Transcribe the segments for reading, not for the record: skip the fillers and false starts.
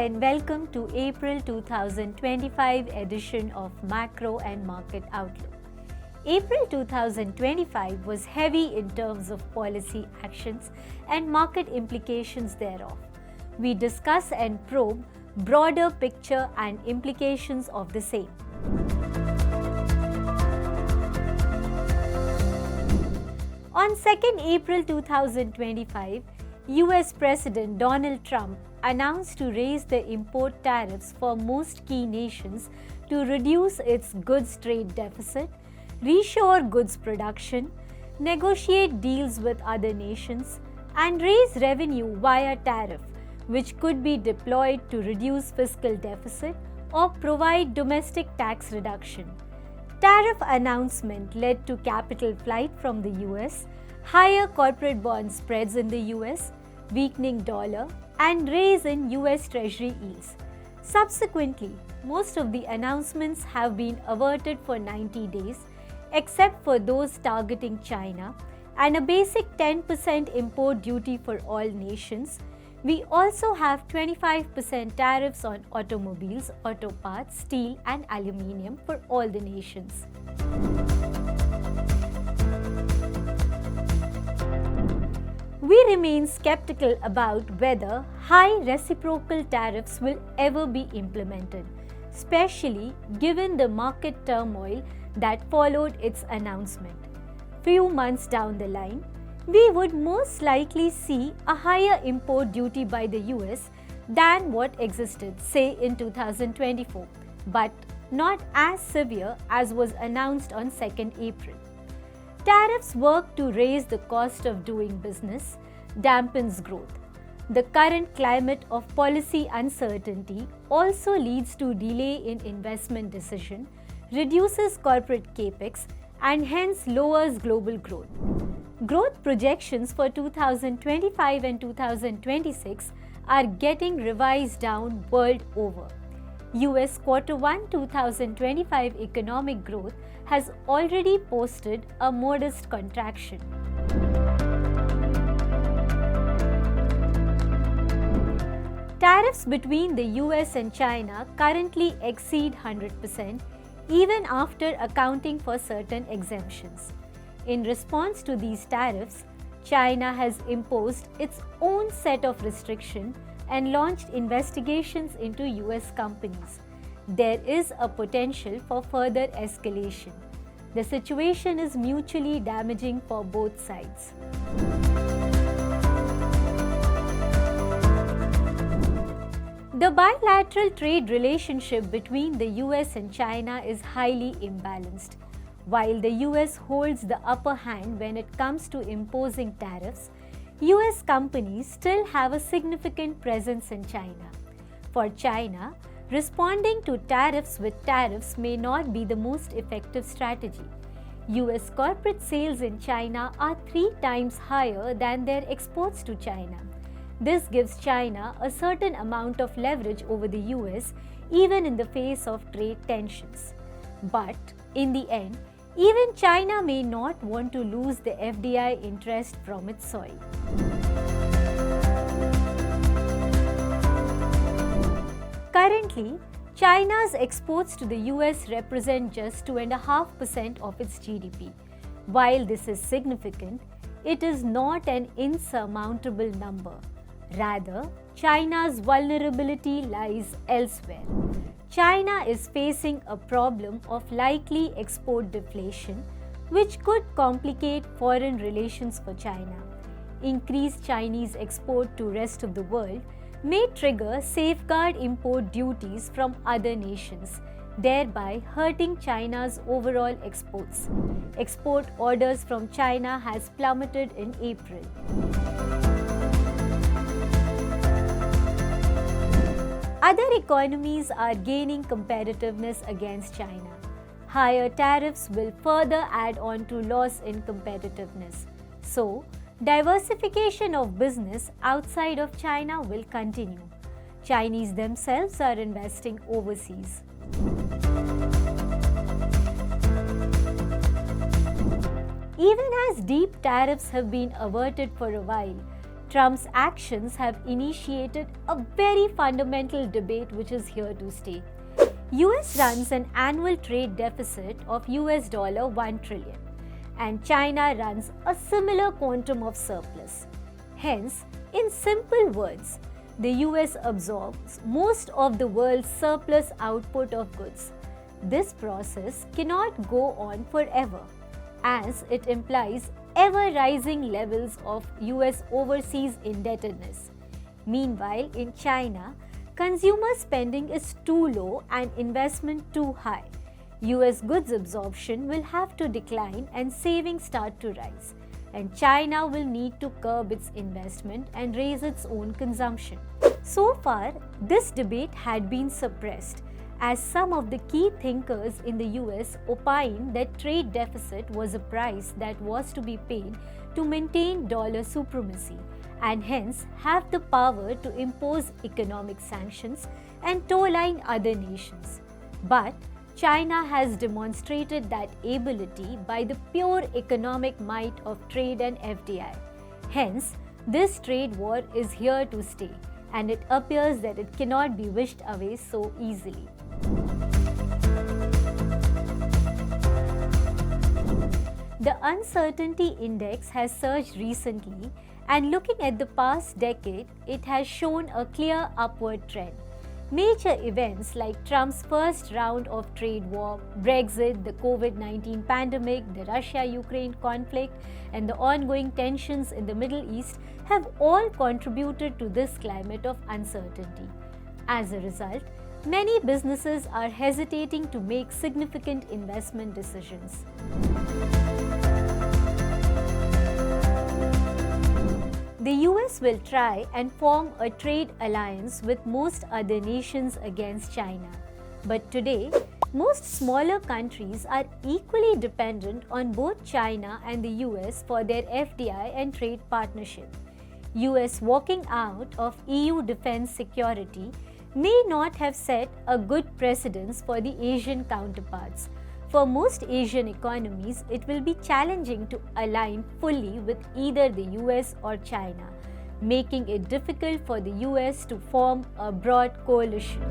and welcome to April 2025 edition of Macro and Market Outlook. April 2025 was heavy in terms of policy actions and market implications thereof. We discuss and probe broader picture and implications of the same. On 2nd April 2025, US President Donald Trump announced to raise the import tariffs for most key nations to reduce its goods trade deficit, reshore goods production, negotiate deals with other nations, and raise revenue via tariff, which could be deployed to reduce fiscal deficit or provide domestic tax reduction. Tariff announcement led to capital flight from the US, higher corporate bond spreads in the US, weakening dollar, and raise in US Treasury yields. Subsequently, most of the announcements have been averted for 90 days, except for those targeting China, and a basic 10% import duty for all nations. We also have 25% tariffs on automobiles, auto parts, steel, and aluminium for all the nations. We remain skeptical about whether high reciprocal tariffs will ever be implemented, especially given the market turmoil that followed its announcement. Few months down the line, we would most likely see a higher import duty by the US than what existed, say, in 2024, but not as severe as was announced on 2nd April. Tariffs work to raise the cost of doing business, dampens growth. The current climate of policy uncertainty also leads to delay in investment decision, reduces corporate capex, and hence lowers global growth. Growth projections for 2025 and 2026 are getting revised down world over. US Q1 2025 economic growth has already posted a modest contraction. Tariffs between the US and China currently exceed 100%, even after accounting for certain exemptions. In response to these tariffs, China has imposed its own set of restrictions and launched investigations into US companies. There is a potential for further escalation. The situation is mutually damaging for both sides. The bilateral trade relationship between the US and China is highly imbalanced. While the US holds the upper hand when it comes to imposing tariffs, US companies still have a significant presence in China. For China, responding to tariffs with tariffs may not be the most effective strategy. US corporate sales in China are 3 times higher than their exports to China. This gives China a certain amount of leverage over the US, even in the face of trade tensions. But in the end, even China may not want to lose the FDI interest from its soil. Currently, China's exports to the US represent just 2.5% of its GDP. While this is significant, it is not an insurmountable number. Rather, China's vulnerability lies elsewhere. China is facing a problem of likely export deflation, which could complicate foreign relations for China. Increased Chinese export to rest of the world may trigger safeguard import duties from other nations, thereby hurting China's overall exports. Export orders from China has plummeted in April. Other economies are gaining competitiveness against China. Higher tariffs will further add on to loss in competitiveness. So, diversification of business outside of China will continue. Chinese themselves are investing overseas. Even as deep tariffs have been averted for a while, Trump's actions have initiated a very fundamental debate which is here to stay. US runs an annual trade deficit of US dollar 1 trillion and China runs a similar quantum of surplus. Hence, in simple words, the US absorbs most of the world's surplus output of goods. This process cannot go on forever, as it implies ever-rising levels of US overseas indebtedness. Meanwhile, in China, consumer spending is too low and investment too high. US goods absorption will have to decline and savings start to rise, and China will need to curb its investment and raise its own consumption. So far, this debate had been suppressed, as some of the key thinkers in the US opined that trade deficit was a price that was to be paid to maintain dollar supremacy, and hence have the power to impose economic sanctions and toe-line other nations. But China has demonstrated that ability by the pure economic might of trade and FDI. Hence, this trade war is here to stay, and it appears that it cannot be wished away so easily. The uncertainty index has surged recently, and looking at the past decade, it has shown a clear upward trend. Major events like Trump's first round of trade war, Brexit, the COVID-19 pandemic, the Russia-Ukraine conflict, and the ongoing tensions in the Middle East have all contributed to this climate of uncertainty. As a result, many businesses are hesitating to make significant investment decisions. The US will try and form a trade alliance with most other nations against China. But today, most smaller countries are equally dependent on both China and the US for their FDI and trade partnership. US walking out of EU defense security may not have set a good precedence for the Asian counterparts. For most Asian economies, it will be challenging to align fully with either the US or China, making it difficult for the US to form a broad coalition.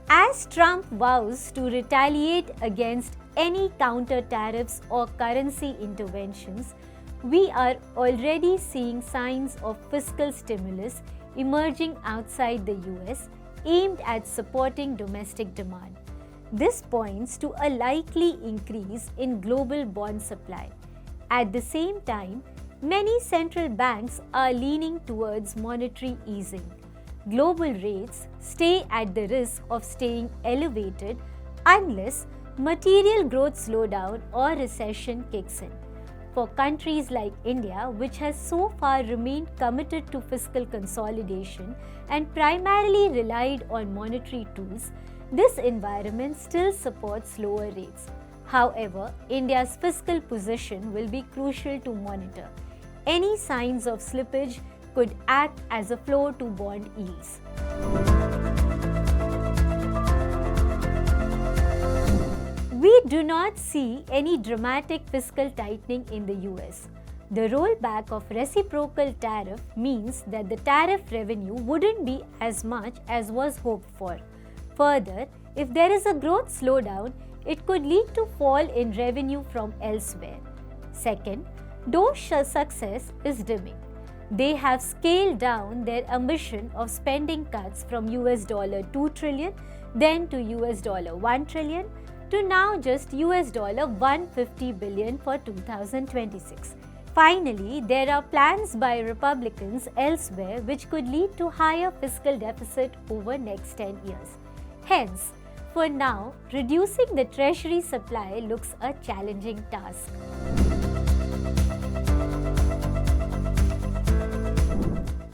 As Trump vows to retaliate against any counter tariffs or currency interventions, we are already seeing signs of fiscal stimulus emerging outside the US aimed at supporting domestic demand. This points to a likely increase in global bond supply. At the same time, many central banks are leaning towards monetary easing. Global rates stay at the risk of staying elevated unless material growth slowdown or recession kicks in. For countries like India, which has so far remained committed to fiscal consolidation and primarily relied on monetary tools, this environment still supports lower rates. However, India's fiscal position will be crucial to monitor. Any signs of slippage could act as a floor to bond yields. We do not see any dramatic fiscal tightening in the US. The rollback of reciprocal tariff means that the tariff revenue wouldn't be as much as was hoped for. Further, if there is a growth slowdown, it could lead to fall in revenue from elsewhere. Second, DOGE's success is dimming. They have scaled down their ambition of spending cuts from $2 trillion, then to $1 trillion, to now just $150 billion for 2026. Finally, there are plans by Republicans elsewhere which could lead to higher fiscal deficit over next 10 years. Hence, for now, reducing the treasury supply looks a challenging task.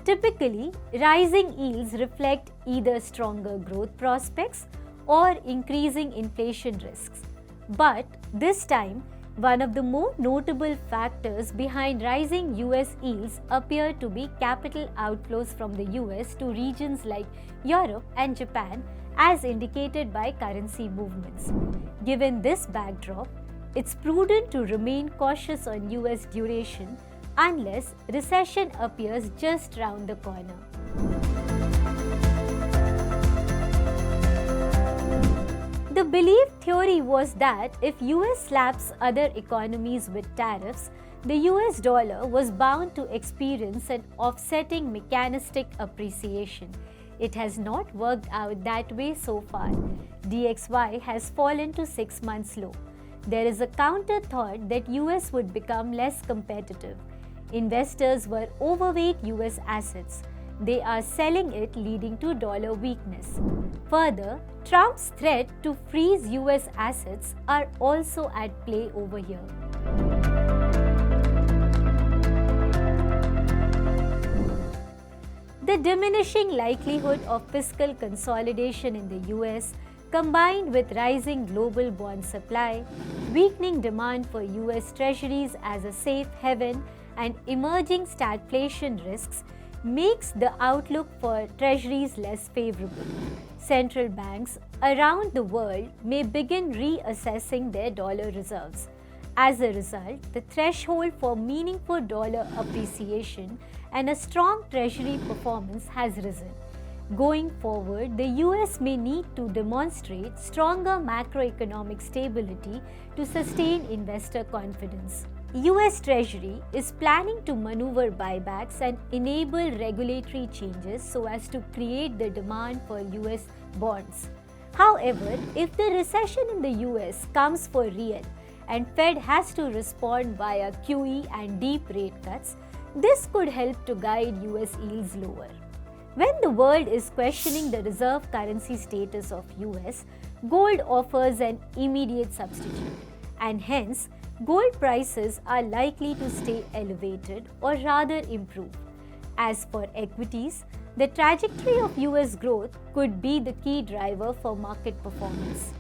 Typically, rising yields reflect either stronger growth prospects or increasing inflation risks. But this time, one of the more notable factors behind rising US yields appear to be capital outflows from the US to regions like Europe and Japan, as indicated by currency movements. Given this backdrop, it's prudent to remain cautious on US duration unless recession appears just round the corner. The belief theory was that if US slaps other economies with tariffs, the US dollar was bound to experience an offsetting mechanistic appreciation. It has not worked out that way so far. DXY has fallen to 6 months low. There is a counter thought that US would become less competitive. Investors were overweight US assets. They are selling it, leading to dollar weakness. Further, Trump's threat to freeze US assets are also at play over here. The diminishing likelihood of fiscal consolidation in the US, combined with rising global bond supply, weakening demand for US treasuries as a safe haven, and emerging stagflation risks, makes the outlook for treasuries less favorable. Central banks around the world may begin reassessing their dollar reserves. As a result, the threshold for meaningful dollar appreciation and a strong treasury performance has risen. Going forward, the US may need to demonstrate stronger macroeconomic stability to sustain investor confidence. US Treasury is planning to maneuver buybacks and enable regulatory changes so as to create the demand for US bonds. However, if the recession in the US comes for real and Fed has to respond via QE and deep rate cuts, this could help to guide US yields lower. When the world is questioning the reserve currency status of US, gold offers an immediate substitute, and hence gold prices are likely to stay elevated or rather improve. As for equities, the trajectory of US growth could be the key driver for market performance.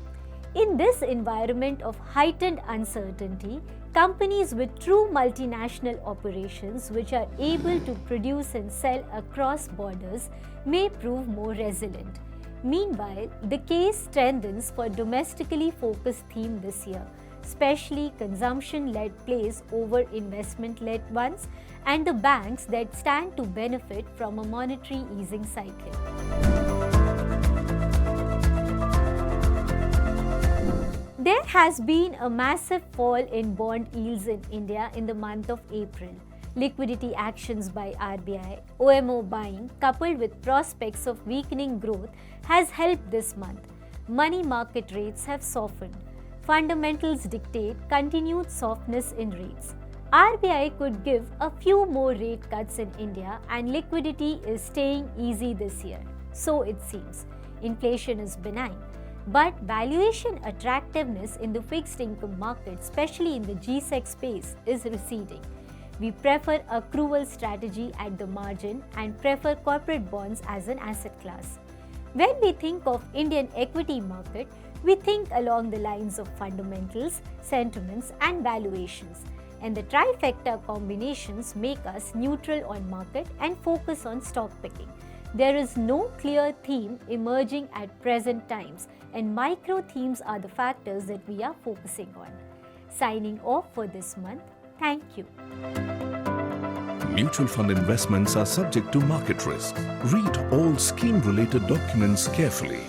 In this environment of heightened uncertainty, companies with true multinational operations which are able to produce and sell across borders may prove more resilient. Meanwhile, the case strengthens for domestically focused theme this year, especially consumption-led plays over investment-led ones and the banks that stand to benefit from a monetary easing cycle. There has been a massive fall in bond yields in India in the month of April. Liquidity actions by RBI, OMO buying coupled with prospects of weakening growth has helped this month. Money market rates have softened. Fundamentals dictate continued softness in rates. RBI could give a few more rate cuts in India and liquidity is staying easy this year. So it seems. Inflation is benign. But valuation attractiveness in the fixed income market, especially in the GSEC space, is receding. We prefer a accrual strategy at the margin and prefer corporate bonds as an asset class. When we think of Indian equity market, we think along the lines of fundamentals, sentiments and valuations. And the trifecta combinations make us neutral on market and focus on stock picking. There is no clear theme emerging at present times, and micro themes are the factors that we are focusing on. Signing off for this month. Thank you. Mutual fund investments are subject to market risk. Read all scheme-related documents carefully.